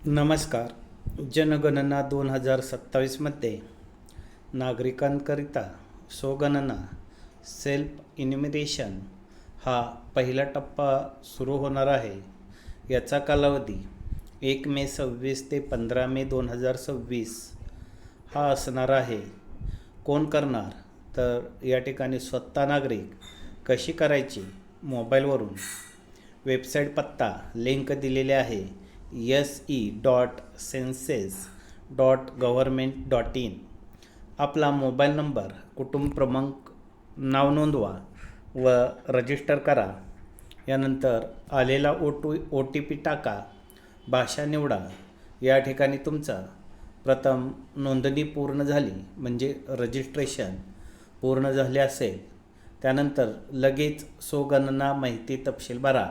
नमस्कार. जनगणना 2027मध्ये नागरिकांकरिता स्वगणना सेल्फ इन्युमरेशन हा पहिला टप्पा सुरू होणार आहे. याचा कालावधी 1 मे 2026 ते 15 मे 2026 हा असणार आहे. कोण करणार? तर या ठिकाणी स्वतः नागरिक कशी करायची? मोबाईलवरून वेबसाईट पत्ता लिंक दिलेले आहे se.census.government.in. आपला मोबाईल नंबर, कुटुंब क्रमांक, नाव नोंदवा व रजिस्टर करा. यानंतर आलेला OTP टाका, भाषा निवडा. या ठिकाणी तुमचा प्रथम नोंदणी पूर्ण झाली म्हणजे रजिस्ट्रेशन पूर्ण झाले असेल, त्यानंतर लगेच स्वगणना माहिती तपशील भरा.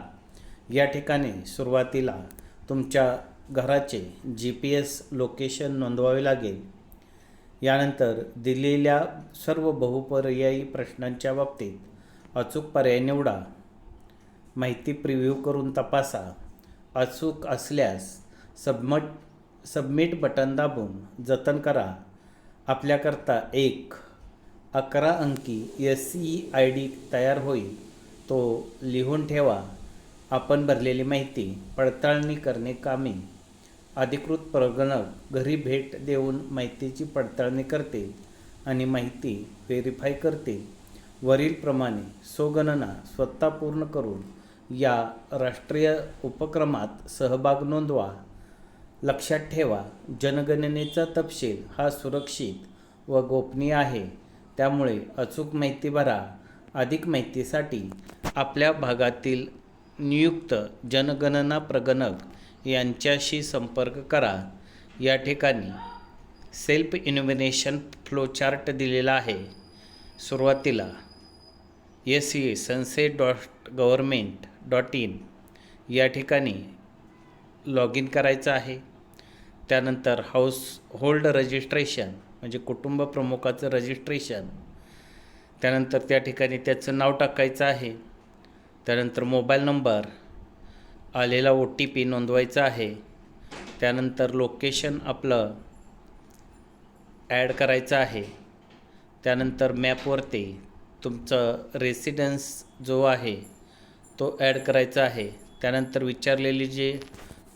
या ठिकाणी सुरुवातीला तुमच्या घराचे GPS लोकेशन नोंदवावे लागेल. यानंतर दिलेल्या सर्व बहुपर्यायी प्रश्नांच्या बाबतीत अचूक पर्याय निवडा. माहिती प्रिव्ह्यू करून तपासा. अचूक असल्यास सबमिट बटन दाबून जतन करा. आपल्याकरता एक 11 अंकी SEID तयार होईल. तो लिहून ठेवा. आपण भरलेली माहिती पडताळणी करणे कामी अधिकृत प्रगणक घरी भेट देऊन माहितीची पडताळणी करतील आणि माहिती व्हेरीफाय करतील. वरीलप्रमाणे स्वगणना स्वतः पूर्ण करून या राष्ट्रीय उपक्रमात सहभाग नोंदवा. लक्षात ठेवा, जनगणनेचा तपशील हा सुरक्षित व गोपनीय आहे, त्यामुळे अचूक माहिती भरा. अधिक माहितीसाठी आपल्या भागातील नियुक्त जनगणना प्रगणक यांच्याशी संपर्क करा. या ठिकाणी सेल्फ इन्युमरेशन फ्लोचार्ट दिलेला आहे. सुरुवातीला se.census.government.in या ठिकाणी लॉग इन करायचं आहे. त्यानंतर हाऊस होल्ड रजिस्ट्रेशन म्हणजे कुटुंब प्रमुखाचं रजिस्ट्रेशन. त्यानंतर त्या ठिकाणी त्याचं नाव टाकायचं आहे. त्यानंतर मोबाईल नंबर, आलेला OTP नोंदवायचा आहे. त्यानंतर लोकेशन आपलं ॲड करायचं आहे. त्यानंतर मॅपवरती तुमचं रेसिडेन्स जो आहे तो ॲड करायचा आहे. त्यानंतर विचारलेले जे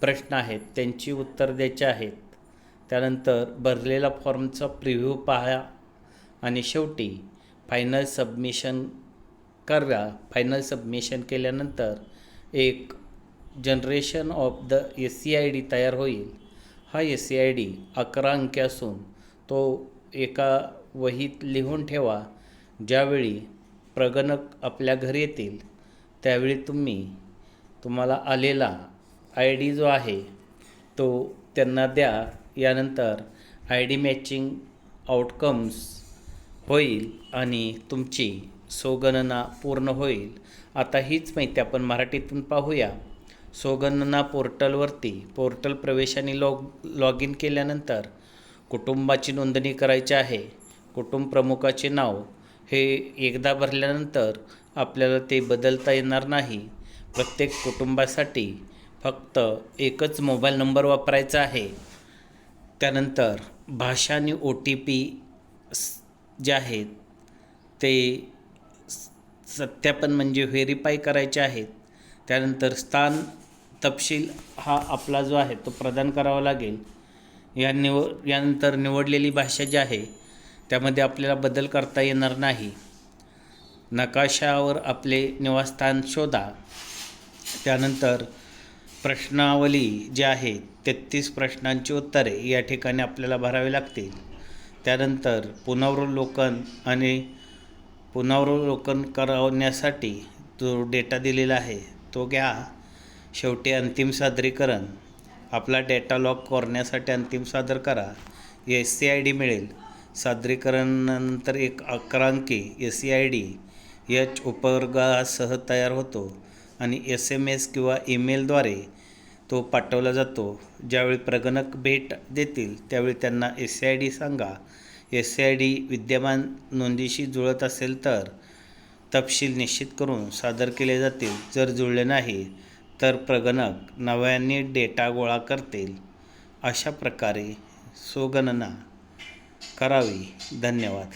प्रश्न आहेत त्यांची उत्तर द्यायची आहेत. त्यानंतर भरलेला फॉर्मचा प्रिव्ह्यू पहा आणि शेवटी फायनल सबमिशन करा. फायनल सबमिशन केल्यानंतर एक जनरेशन ऑफ द SEID तयार होईल. हा SEID 11 अंकी असून तो एका वहीत लिहून ठेवा. ज्यावेळी प्रगणक आपल्या घरी येतील त्यावेळी तुम्हाला आलेला ID जो आहे तो त्यांना द्या. यानंतर ID मॅचिंग आउटकम्स होईल आणि तुमची स्वगणना पूर्ण होईल. आता हीच माहिती आपण मराठीतून पाहूया. स्वगणना पोर्टल प्रवेशाने लॉग इन केल्यानंतर कुटुंबाची नोंदणी करायची आहे. कुटुंब प्रमुखाचे नाव हे एकदा भरल्यानंतर आपल्याला ते बदलता येणार नाही. प्रत्येक कुटुंबासाठी फक्त एकच मोबाईल नंबर वापरायचा आहे. त्यानंतर भाषा आणि OTP जे आहेत ते सत्यापन म्हणजे व्हेरीफाय करायचे आहेत. त्यानंतर स्थान तपशील हा आपला जो आहे तो प्रदान करावा लागेल. यानंतर निवडलेली भाषा जी आहे त्यामध्ये आपल्याला बदल करता येणार नाही. नकाशावर आपले निवासस्थान शोधा. त्यानंतर प्रश्नावली जी आहे 33 प्रश्नांची उत्तरे या ठिकाणी आपल्याला भरावी लागतील. त्यानंतर पुनरावलोकन करण्यासाठी जो डेटा दिलेला आहे तो घ्या. शेवटी अंतिम सादरीकरण. आपला डेटा लॉक करण्यासाठी अंतिम सादर करा. SEID मिळेल. सादरीकरणानंतर एक 11 अंकी SEID उपवर्गासह तयार होतो आणि SMS किंवा ईमेलद्वारे तो पाठवला जातो. ज्यावेळी प्रगणक भेट देतील त्यावेळी त्यांना SEID सांगा. SEID विद्यमान नोंदीशी जुळत असेल तर तपशील निश्चित करून सादर केले जातील. जर जुळले नाही तर प्रगणक नव्याने डेटा गोळा करतील. अशा प्रकारे स्वगणना करावी. धन्यवाद.